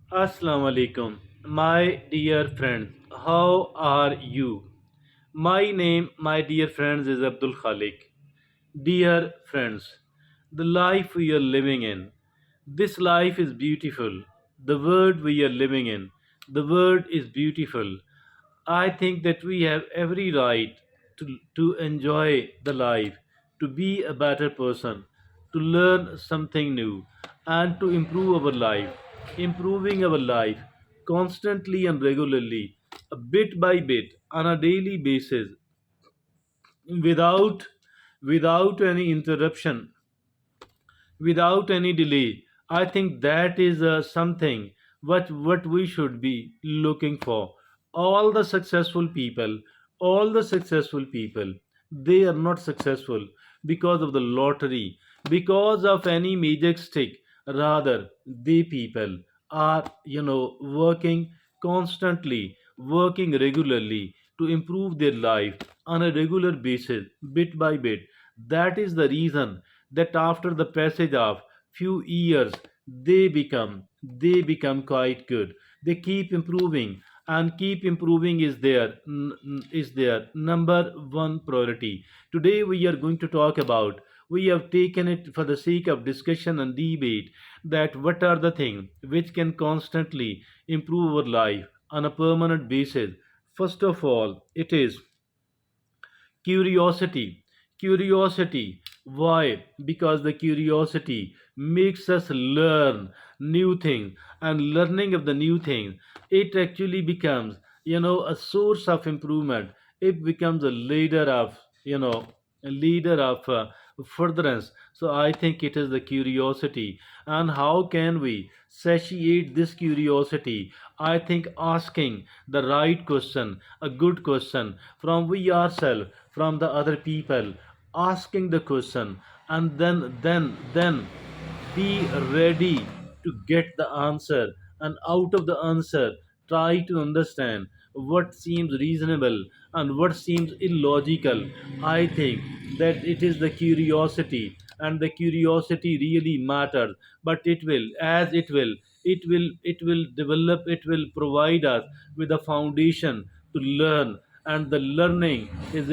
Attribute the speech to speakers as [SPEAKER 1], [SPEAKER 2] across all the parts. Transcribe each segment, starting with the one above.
[SPEAKER 1] Assalamu alaikum, my dear friends. How are you? My dear friends, is Abdul Khalik. Dear friends, the life we are living in, this life is beautiful. The world we are living in, the world is beautiful. I think that we have every right to enjoy the life, to be a better person, to learn something new, and to improve our life. Improving our life constantly and regularly, bit by bit, on a daily basis, without any interruption, without any delay. I think that is something what we should be looking for. All the successful people, all the successful people, they are not successful because of the lottery, because of any magic stick. Rather, they people are working constantly, working regularly to improve their life on a regular basis, bit by bit. That is the reason that after the passage of few years they become quite good. They keep improving, and keep improving is their number one priority. Today we are going to talk about, we have taken it for the sake of discussion and debate, that what are the things which can constantly improve our life on a permanent basis. First of all, it is curiosity. Curiosity. Why? Because the curiosity makes us learn new things, and learning of the new things, it actually becomes, a source of improvement. It becomes a leader of, a leader of furtherance. So I think it is the curiosity. And how can we satiate this curiosity? I think asking the right question, a good question from we ourselves, from the other people, asking the question, and then be ready to get the answer, and out of the answer try to understand what seems reasonable and what seems illogical. I think that it is the curiosity, and the curiosity really matters. But it will develop, it will provide us with a foundation to learn. And the learning is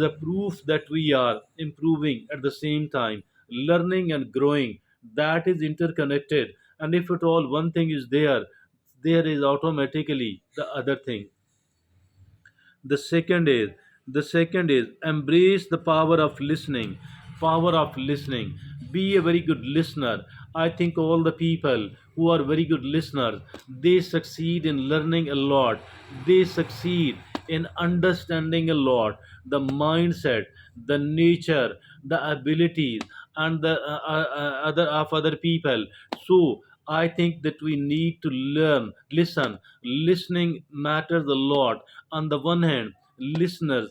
[SPEAKER 1] a proof that we are improving at the same time. Learning and growing, that is interconnected. And if at all one thing is there, there is automatically the other thing. The second is the second is embrace the power of listening. Power of listening. Be a very good listener. I think all the people who are very good listeners, they succeed in learning a lot. They succeed in understanding a lot, the mindset, the nature, the abilities, and the other people. So I think that we need to learn, listen. Listening matters a lot. On the one hand, listening,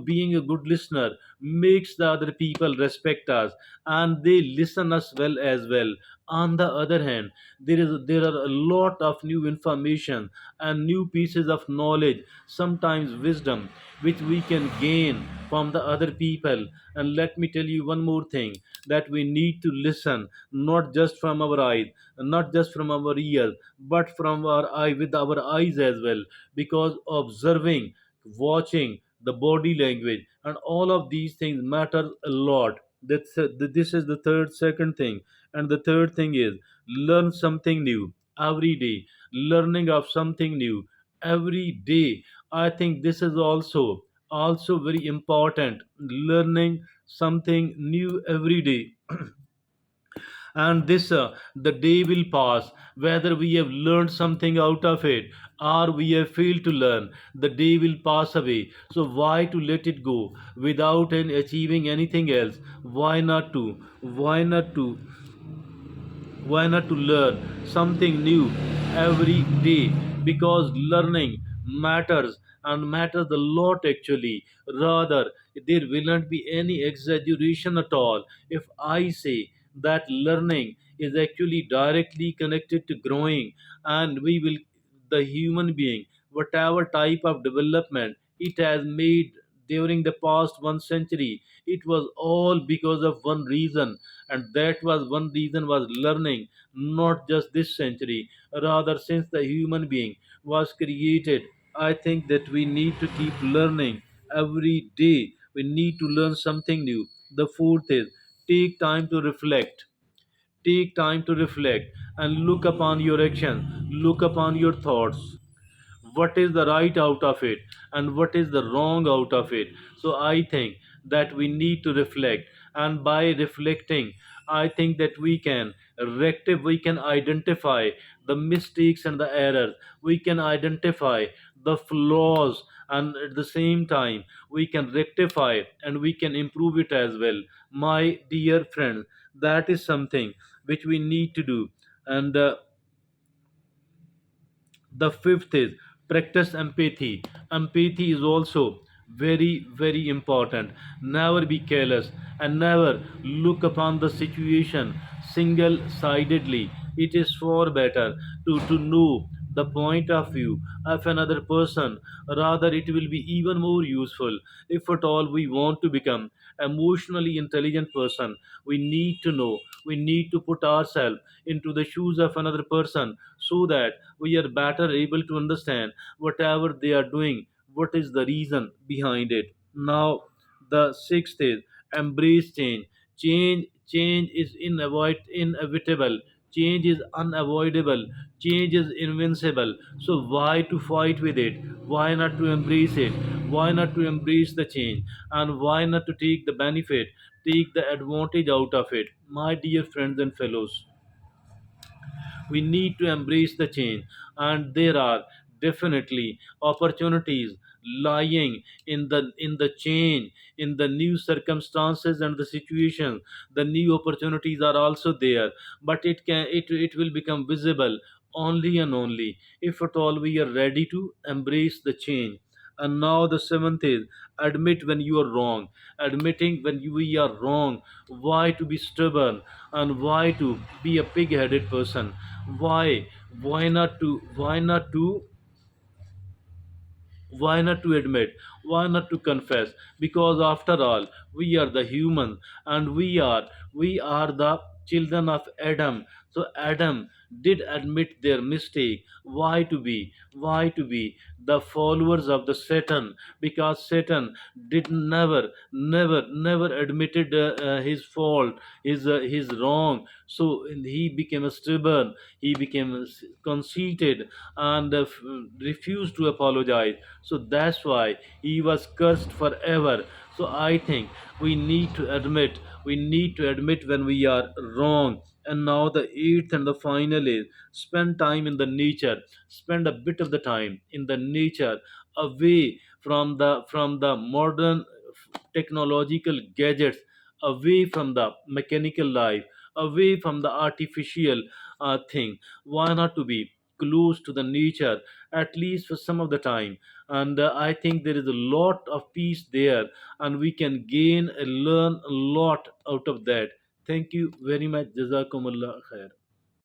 [SPEAKER 1] being a good listener, makes the other people respect us, and they listen us well as well. On the other hand, there are a lot of new information and new pieces of knowledge, sometimes wisdom, which we can gain from the other people. And let me tell you one more thing, that we need to listen, not just from our eyes, not just from our ears, but from our eye, with our eyes as well. Because observing, watching the body language, and all of these things matter a lot. This is the second thing. And the third thing is, learn something new every day. Learning of something new every day, I think this is also very important. Learning something new every day. And the day will pass, whether we have learned something out of it or we have failed to learn. The day will pass away, so why to let it go without achieving anything else? Why not to why not to learn something new every day? Because learning matters, and matters a lot actually. Rather, there will not be any exaggeration at all if I say that learning is actually directly connected to growing. And we will, the human being, whatever type of development it has made, during the past 1 century. It was all because of one reason, and that was one reason was learning. Not just this century, rather since the human being was created. I think that we need to keep learning every day. We need to learn something new. The fourth is take time to reflect. Take time to reflect and look upon your actions, look upon your thoughts. What is the right out of it and what is the wrong out of it. So I think that we need to reflect, and by reflecting, I think that we can identify the mistakes and the errors, we can identify the flaws, and at the same time we can rectify it and we can improve it as well. My dear friends, that is something which we need to do. And the fifth is practice empathy. Empathy is also very, very important. Never be careless and never look upon the situation single sidedly. It is far better to know the point of view of another person. Rather, it will be even more useful if at all we want to become emotionally intelligent person. We need to know, we need to put ourselves into the shoes of another person, so that we are better able to understand whatever they are doing, what is the reason behind it. Now, the sixth is embrace change. Change is inevitable. Change is unavoidable. Change is invincible. So why to fight with it? Why not to embrace it? Why not to embrace the change? And why not to take the benefit, take the advantage out of it? My dear friends and fellows, we need to embrace the change, and there are definitely opportunities lying in the change, in the new circumstances and the situation. The new opportunities are also there, but it will become visible only and only if at all we are ready to embrace the change. And now the seventh is admit when you are wrong. Admitting when we are wrong. Why to be stubborn and why to be a pig-headed person? Why? Why not to admit, why not to confess? Because after all, we are the human, and we are the children of Adam. So Adam did admit their mistake. Why to be the followers of the Satan? Because Satan did never admitted his fault, his wrong. So he became a stubborn, he became conceited, and refused to apologize. So that's why he was cursed forever. So I think we need to admit when we are wrong. And now the eighth and the final is spend time in the nature. Spend a bit of the time in the nature, away from the modern technological gadgets, away from the mechanical life, away from the artificial thing. Why not to be close to the nature, at least for some of the time? And I think there is a lot of peace there, and we can gain and learn a lot out of that. Thank you very much. Jazakumullah khair.